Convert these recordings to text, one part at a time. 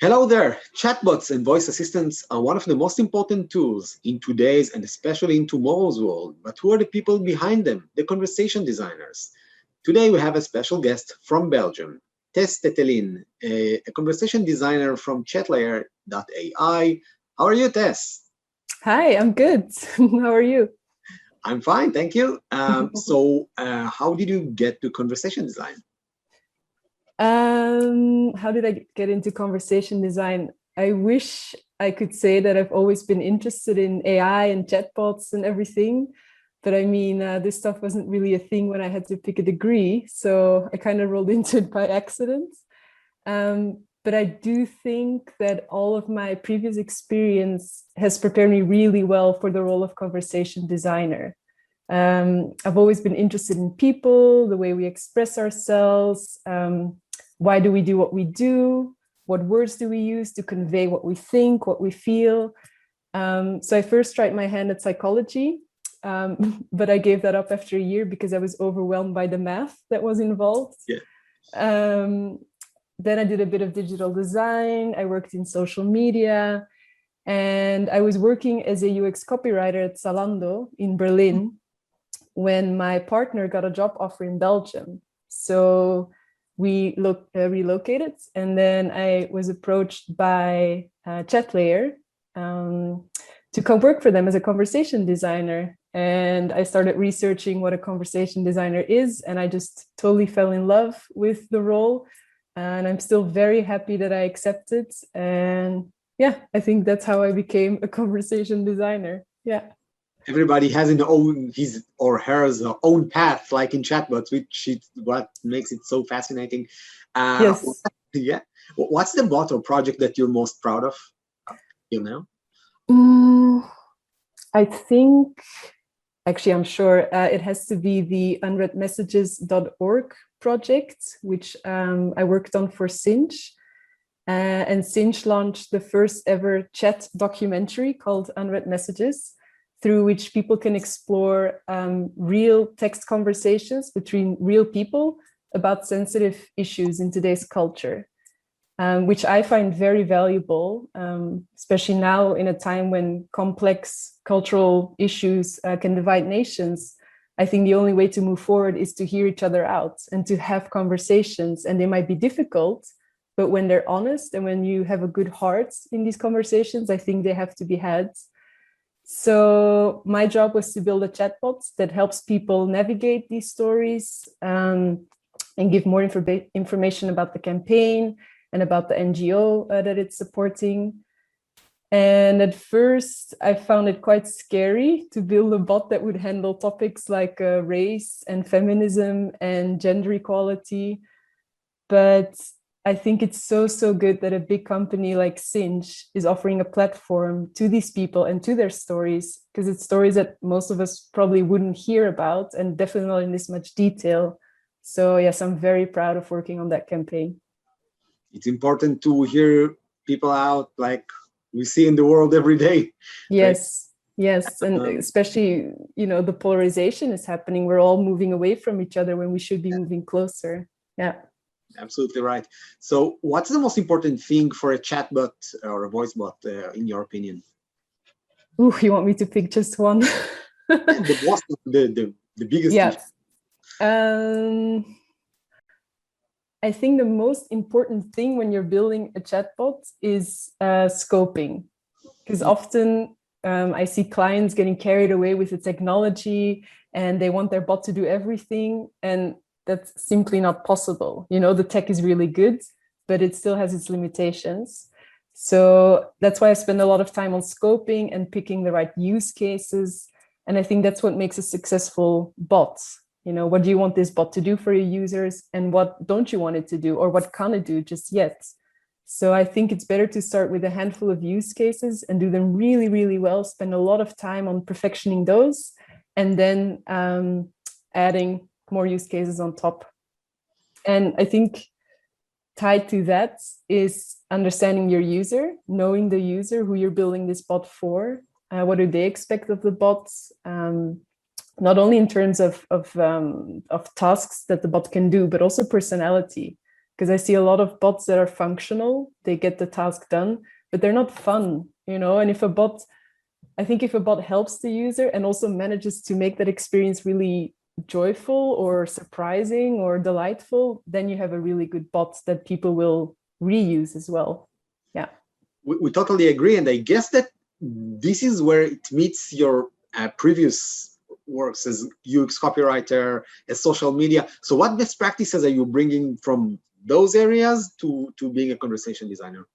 Hello there. Chatbots and voice assistants are one of the most important tools in today's and especially in tomorrow's world. But who are the people behind them? The conversation designers. Today we have a special guest from Belgium, Tess Tettelin, a conversation designer from Chatlayer.ai. How are you, Tess? Hi, I'm good. How are you? I'm fine, thank you. How did you get to conversation design? How did I get into conversation design? I wish I could say that I've always been interested in AI and chatbots and everything. But I mean, this stuff wasn't really a thing when I had to pick a degree. So I kind of rolled into it by accident. But I do think that all of my previous experience has prepared me really well for the role of conversation designer. I've always been interested in people, the way we express ourselves. Why do we do what we do? What words do we use to convey what we think, what we feel? So I first tried my hand at psychology, but I gave that up after a year because I was overwhelmed by the math that was involved. Yeah. Then I did a bit of digital design. I worked in social media, and I was working as a UX copywriter at Zalando in Berlin when my partner got a job offer in Belgium. So we relocated, and then I was approached by Chatlayer to come work for them as a conversation designer. And I started researching what a conversation designer is, and I just totally fell in love with the role. And I'm still very happy that I accepted. And yeah, I think that's how I became a conversation designer. Yeah. Everybody has his or her own path, like in chatbots, which is what makes it so fascinating. Yes. Yeah. What's the bot or project that you're most proud of? I think, actually, I'm sure it has to be the unreadmessages.org project, which I worked on for Sinch. And Sinch launched the first ever chat documentary called Unread Messages, through which people can explore real text conversations between real people about sensitive issues in today's culture, which I find very valuable, especially now in a time when complex cultural issues can divide nations. I think the only way to move forward is to hear each other out and to have conversations, and they might be difficult, but when they're honest and when you have a good heart in these conversations, I think they have to be had. So my job was to build a chatbot that helps people navigate these stories and give more information about the campaign and about the NGO that it's supporting. And at first, I found it quite scary to build a bot that would handle topics like race and feminism and gender equality. But I think it's so good that a big company like Sinch is offering a platform to these people and to their stories, because it's stories that most of us probably wouldn't hear about, and definitely not in this much detail. So yes, I'm very proud of working on that campaign. It's important to hear people out like we see in the world every day. Yes, right? Yes. And especially, the polarization is happening. We're all moving away from each other when we should be moving closer. Yeah. Absolutely right. So what's the most important thing for a chatbot or a voice bot, in your opinion? Ooh, you want me to pick just one? the biggest issue. I think the most important thing when you're building a chatbot is scoping, because often I see clients getting carried away with the technology and they want their bot to do everything, and that's simply not possible. The tech is really good, but it still has its limitations. So that's why I spend a lot of time on scoping and picking the right use cases. And I think that's what makes a successful bot. What do you want this bot to do for your users, and what don't you want it to do, or what can't it do just yet? So I think it's better to start with a handful of use cases and do them really, really well, spend a lot of time on perfectioning those, and then adding more use cases on top. And I think tied to that is understanding your user, knowing the user who you're building this bot for. What do they expect of the bots? Not only in terms of tasks that the bot can do, but also personality. because I see a lot of bots that are functional, they get the task done, but they're not fun, you know. And I think if a bot helps the user and also manages to make that experience really joyful or surprising or delightful, then you have a really good bot that people will reuse as well. Yeah. We totally agree. And I guess that this is where it meets your previous works as UX copywriter, as social media. So what best practices are you bringing from those areas to being a conversation designer?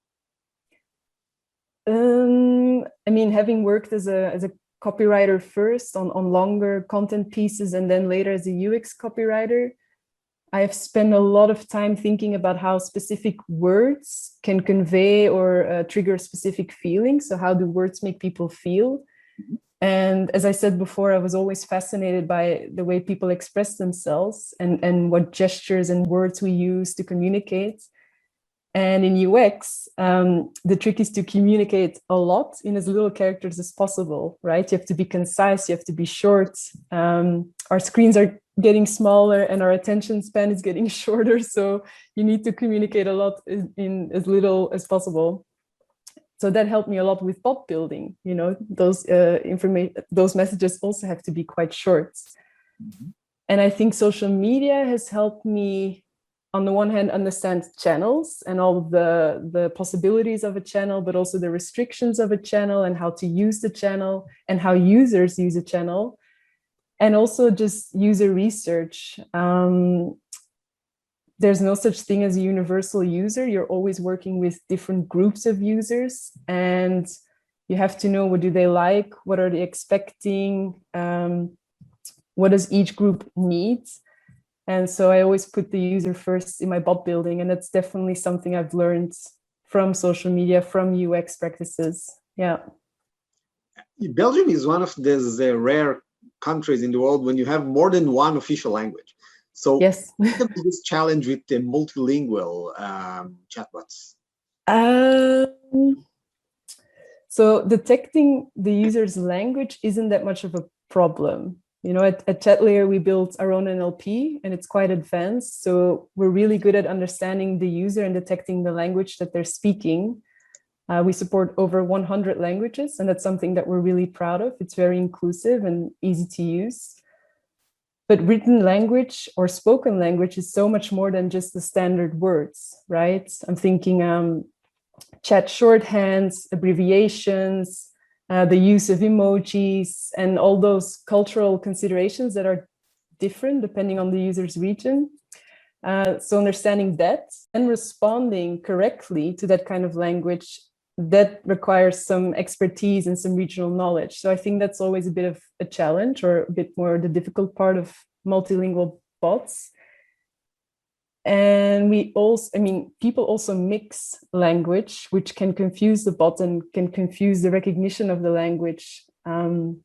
I mean, having worked as a copywriter first on longer content pieces and then later as a UX copywriter, I have spent a lot of time thinking about how specific words can convey or trigger specific feelings. So how do words make people feel? And as I said before, I was always fascinated by the way people express themselves and what gestures and words we use to communicate. And in UX, the trick is to communicate a lot in as little characters as possible, right? You have to be concise, you have to be short. Our screens are getting smaller and our attention span is getting shorter. So you need to communicate a lot in as little as possible. So that helped me a lot with bot building. You know, those messages also have to be quite short. And I think social media has helped me, on the one hand, understand channels and all the possibilities of a channel, but also the restrictions of a channel and how to use the channel and how users use a channel. And also just user research. There's no such thing as a universal user. You're always working with different groups of users, and you have to know, what do they like? What are they expecting? What does each group need? And so I always put the user first in my bot building. And that's definitely something I've learned from social media, from UX practices. Yeah. Belgium is one of those rare countries in the world when you have more than one official language. So yes. what's the biggest challenge with the multilingual chatbots? So detecting the user's language isn't that much of a problem. You know, at Chatlayer, we built our own NLP, and it's quite advanced. So we're really good at understanding the user and detecting the language that they're speaking. We support over 100 languages, and that's something that we're really proud of. It's very inclusive and easy to use. But written language or spoken language is so much more than just the standard words, right? I'm thinking chat shorthands, abbreviations, the use of emojis, and all those cultural considerations that are different depending on the user's region. So understanding that and responding correctly to that kind of language, that requires some expertise and some regional knowledge. So I think that's always a bit of a challenge, or a bit more the difficult part of multilingual bots. And people also mix language, which can confuse the bot and can confuse the recognition of the language. In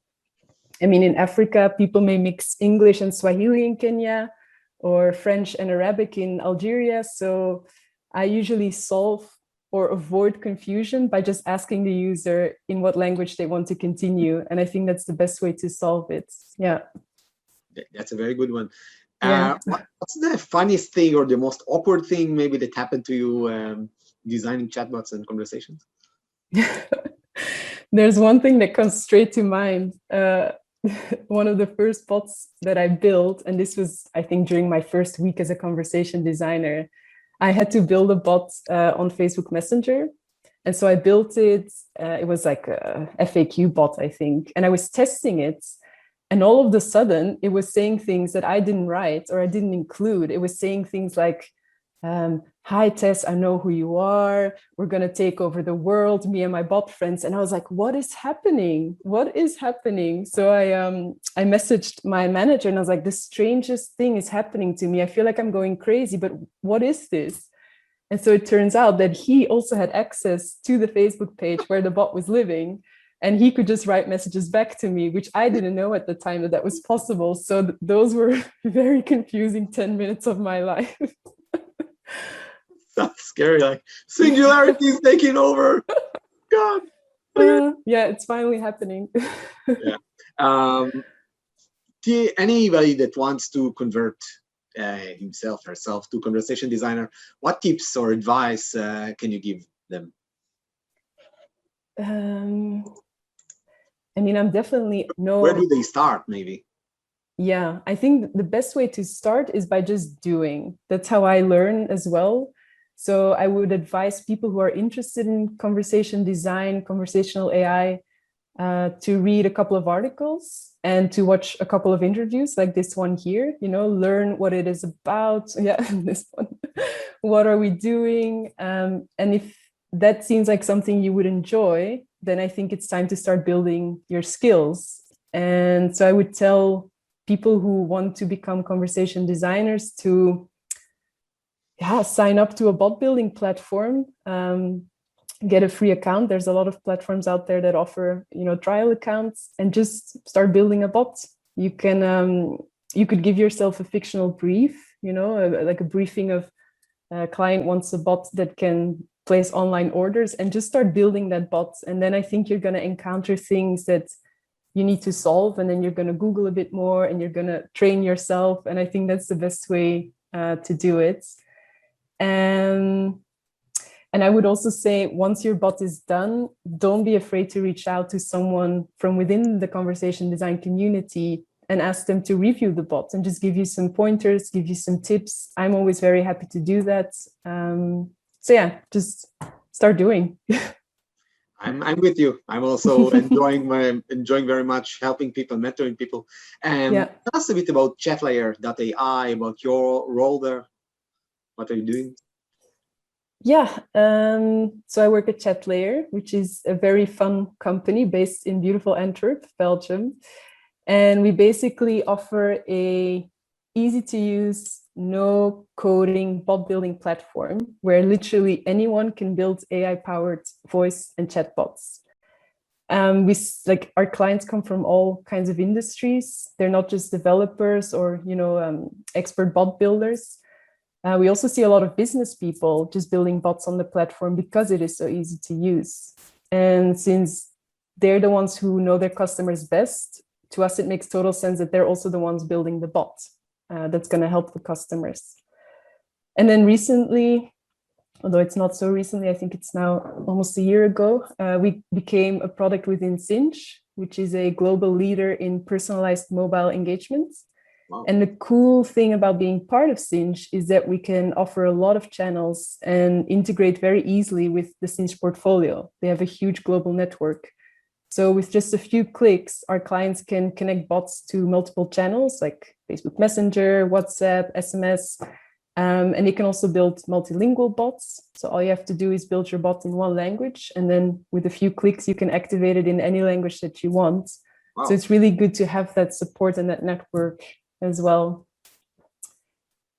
Africa, people may mix English and Swahili in Kenya, or French and Arabic in Algeria. So I usually solve or avoid confusion by just asking the user in what language they want to continue. And I think that's the best way to solve it. Yeah. That's a very good one. Yeah. What's the funniest thing or the most awkward thing maybe that happened to you designing chatbots and conversations? There's one thing that comes straight to mind. One of the first bots that I built, and this was, I think, during my first week as a conversation designer, I had to build a bot on Facebook Messenger. And so I built it. It was like a FAQ bot, I think. And I was testing it. And all of a sudden, it was saying things that I didn't write or I didn't include. It was saying things like, hi, Tess, I know who you are. We're going to take over the world, me and my bot friends. And I was like, what is happening? What is happening? So I messaged my manager and I was like, the strangest thing is happening to me. I feel like I'm going crazy, but what is this? And so it turns out that he also had access to the Facebook page where the bot was living. And he could just write messages back to me, which I didn't know at the time that was possible. So those were very confusing 10 minutes of my life. That's scary. Like, singularity is taking over. God. Yeah, it's finally happening. Yeah. Anybody that wants to convert himself, herself, to conversation designer, what tips or advice can you give them? I mean, I'm definitely Where do they start, maybe? Yeah, I think the best way to start is by just doing. That's how I learn as well. So I would advise people who are interested in conversation design, conversational AI, to read a couple of articles and to watch a couple of interviews like this one here, learn what it is about. Yeah, this one. What are we doing? And if that seems like something you would enjoy, then I think it's time to start building your skills. And so I would tell people who want to become conversation designers to sign up to a bot building platform, get a free account. There's a lot of platforms out there that offer trial accounts, and just start building a bot. You could give yourself a fictional brief, like a briefing of a client wants a bot that can place online orders, and just start building that bot. And then I think you're going to encounter things that you need to solve, and then you're going to Google a bit more and you're going to train yourself. And I think that's the best way to do it. And I would also say, once your bot is done, don't be afraid to reach out to someone from within the conversation design community and ask them to review the bot and just give you some pointers, give you some tips. I'm always very happy to do that. So yeah, just start doing. I'm with you. I'm also enjoying very much helping people, mentoring people. Tell us a bit about Chatlayer.ai, about your role there. What are you doing? Yeah, so I work at Chatlayer, which is a very fun company based in beautiful Antwerp, Belgium. And we basically offer a easy to use, no coding bot building platform where literally anyone can build AI powered voice and chatbots. Our clients come from all kinds of industries. They're not just developers or expert bot builders. We also see a lot of business people just building bots on the platform because it is so easy to use. And since they're the ones who know their customers best, to us, it makes total sense that they're also the ones building the bot that's going to help the customers. And then recently, although it's not so recently, I think it's now almost a year ago, we became a product within Sinch, which is a global leader in personalized mobile engagement. Wow. And the cool thing about being part of Sinch is that we can offer a lot of channels and integrate very easily with the Sinch portfolio. They have a huge global network. So with just a few clicks, our clients can connect bots to multiple channels like Facebook Messenger, WhatsApp, SMS, and you can also build multilingual bots. So all you have to do is build your bot in one language, and then with a few clicks, you can activate it in any language that you want. Wow. So it's really good to have that support and that network as well.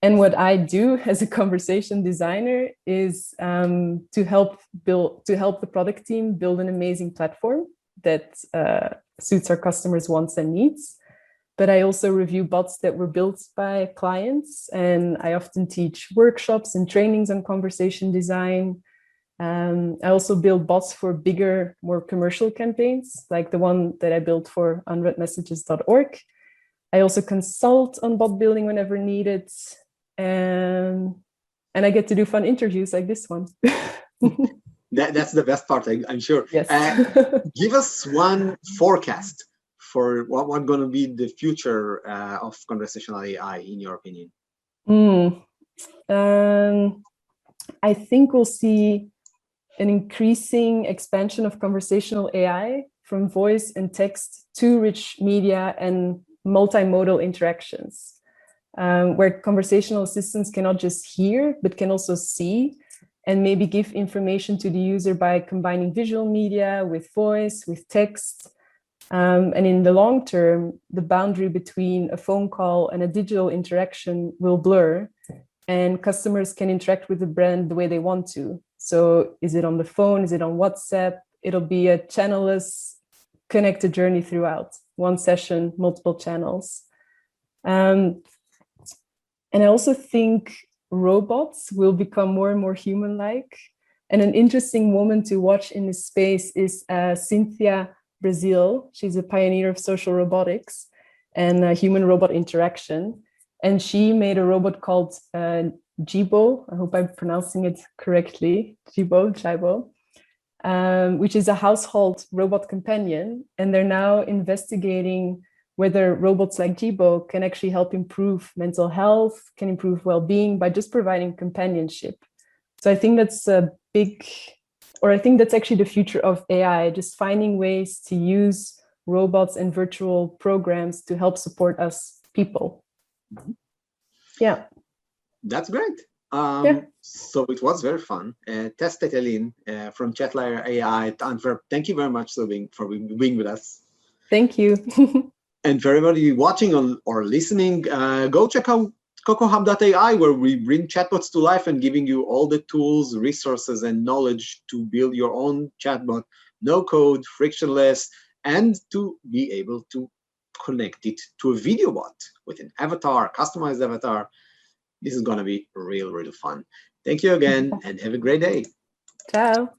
And what I do as a conversation designer is to help the product team build an amazing platform that suits our customers' wants and needs. But I also review bots that were built by clients, and I often teach workshops and trainings on conversation design. I also build bots for bigger, more commercial campaigns, like the one that I built for unreadmessages.org. I also consult on bot building whenever needed, and I get to do fun interviews like this one. That's the best part, I'm sure. Yes. Give us one forecast for what's going to be the future of conversational AI, in your opinion. I think we'll see an increasing expansion of conversational AI from voice and text to rich media and multimodal interactions, where conversational assistants cannot just hear, but can also see and maybe give information to the user by combining visual media with voice, with text. And in the long term, the boundary between a phone call and a digital interaction will blur, and customers can interact with the brand the way they want to. So is it on the phone? Is it on WhatsApp? It'll be a channelless, connected journey throughout. One session, multiple channels. And I also think robots will become more and more human-like. And an interesting woman to watch in this space is Cynthia Brazil. She's a pioneer of social robotics and human-robot interaction. And she made a robot called Jibo. I hope I'm pronouncing it correctly. Jibo, which is a household robot companion. And they're now investigating whether robots like Jibo can actually help improve mental health, can improve well-being by just providing companionship. So I think that's a big, or I think that's actually the future of AI, just finding ways to use robots and virtual programs to help support us people. Mm-hmm. Yeah. That's great. Yeah. So it was very fun. Tess Tettelin from Chatlayer.ai at Antwerp. Thank you very much for being with us. Thank you. And for everybody watching or listening, go check out CocoHub.ai, where we bring chatbots to life and giving you all the tools, resources, and knowledge to build your own chatbot, no code, frictionless, and to be able to connect it to a video bot with an avatar, customized avatar. This is going to be real fun. Thank you again, and have a great day. Ciao.